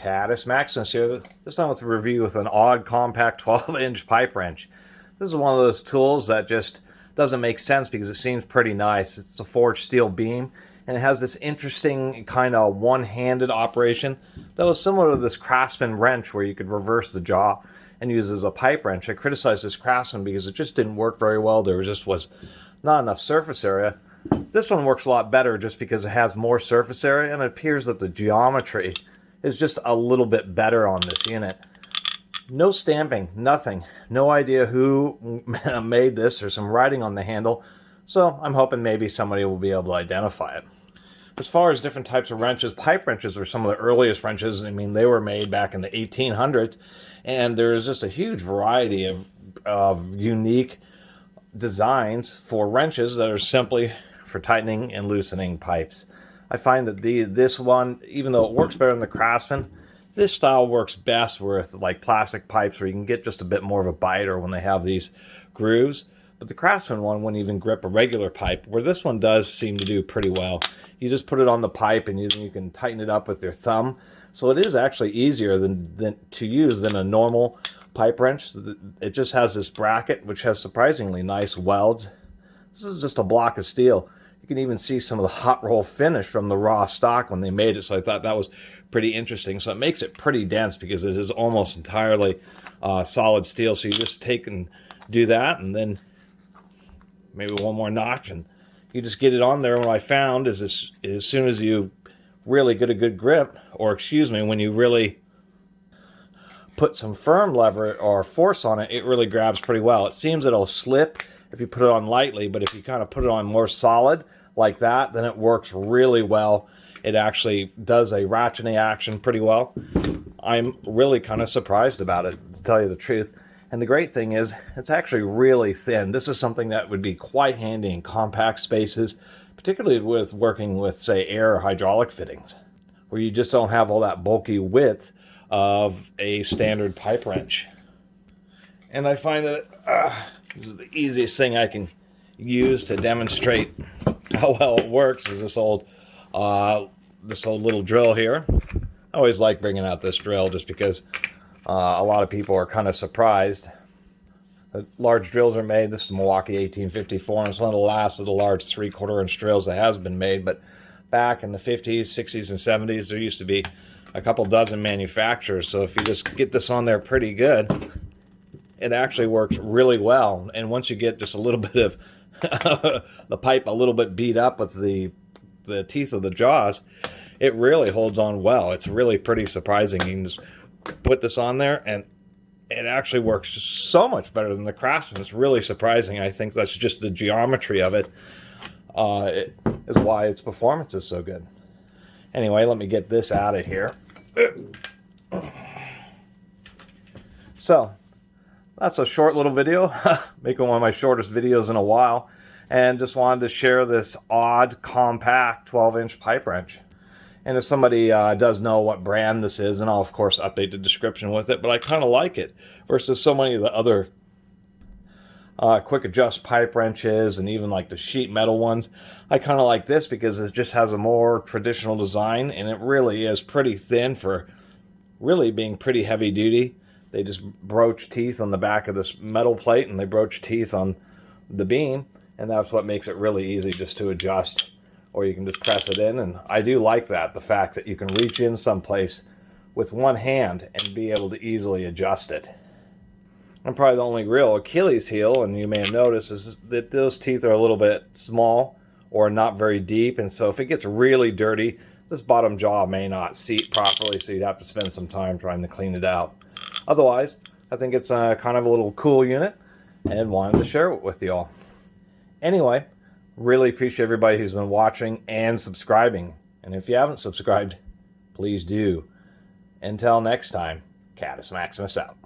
Catus, Maximus here, this time with a review with an odd compact 12-inch pipe wrench. This is one of those tools that just doesn't make sense because it seems pretty nice. It's a forged steel beam, and it has this interesting kind of one-handed operation that was similar to this Craftsman wrench where you could reverse the jaw and use it as a pipe wrench. I criticized this Craftsman because it just didn't work very well. There just was not enough surface area. This one works a lot better just because it has more surface area, and it appears that the geometry is just a little bit better on this unit. No stamping, nothing. No idea who made this. There's some writing on the handle, so I'm hoping maybe somebody will be able to identify it. As far as different types of wrenches, pipe wrenches were some of the earliest wrenches. I mean, they were made back in the 1800s, and there's just a huge variety of unique designs for wrenches that are simply for tightening and loosening pipes. I find that this one, even though it works better than the Craftsman, this style works best with like plastic pipes where you can get just a bit more of a bite, or when they have these grooves. But the Craftsman one wouldn't even grip a regular pipe, where this one does seem to do pretty well. You just put it on the pipe and you can tighten it up with your thumb. So it is actually easier to use than a normal pipe wrench. It just has this bracket which has surprisingly nice welds. This is just a block of steel. You can even see some of the hot roll finish from the raw stock when they made it, so I thought that was pretty interesting. So it makes it pretty dense because it is almost entirely solid steel. So you just take and do that, and then maybe one more notch, and you just get it on there. What I found is as soon as you really get a good grip, or excuse me, when you really put some firm lever or force on it, it really grabs pretty well. It seems it'll slip if you put it on lightly, but if you kind of put it on more solid like that, then it works really well. It actually does a ratcheting action pretty well. I'm really kind of surprised about it, to tell you the truth. And the great thing is, it's actually really thin. This is something that would be quite handy in compact spaces, particularly with working with, say, air or hydraulic fittings, where you just don't have all that bulky width of a standard pipe wrench. And I find that this is the easiest thing I can use to demonstrate how well it works is this old little drill here. I always like bringing out this drill just because a lot of people are kind of surprised that large drills are made. This is Milwaukee 1854, and it's one of the last of the large 3/4 inch drills that has been made. But back in the 50s, 60s, and 70s, there used to be a couple dozen manufacturers. So if you just get this on there pretty good, it actually works really well. And once you get just a little bit of the pipe a little bit beat up with the teeth of the jaws, it really holds on well. It's really pretty surprising. You can just put this on there and it actually works so much better than the Craftsman. It's really surprising. I think that's just the geometry of it. It is why its performance is so good. Anyway, let me get this out of here. So that's a short little video, making one of my shortest videos in a while, and just wanted to share this odd, compact 12-inch pipe wrench. And if somebody does know what brand this is, and I'll of course update the description with it, but I kind of like it versus so many of the other quick adjust pipe wrenches and even like the sheet metal ones. I kind of like this because it just has a more traditional design, and it really is pretty thin for really being pretty heavy duty. They just broach teeth on the back of this metal plate, and they broach teeth on the beam, and that's what makes it really easy just to adjust, or you can just press it in. And I do like that, the fact that you can reach in someplace with one hand and be able to easily adjust it. And probably the only real Achilles heel, and you may have noticed, is that those teeth are a little bit small or not very deep, and so if it gets really dirty, this bottom jaw may not seat properly, so you'd have to spend some time trying to clean it out. Otherwise, I think it's kind of a little cool unit, and wanted to share it with you all. Anyway, really appreciate everybody who's been watching and subscribing. And if you haven't subscribed, please do. Until next time, Catus Maximus out.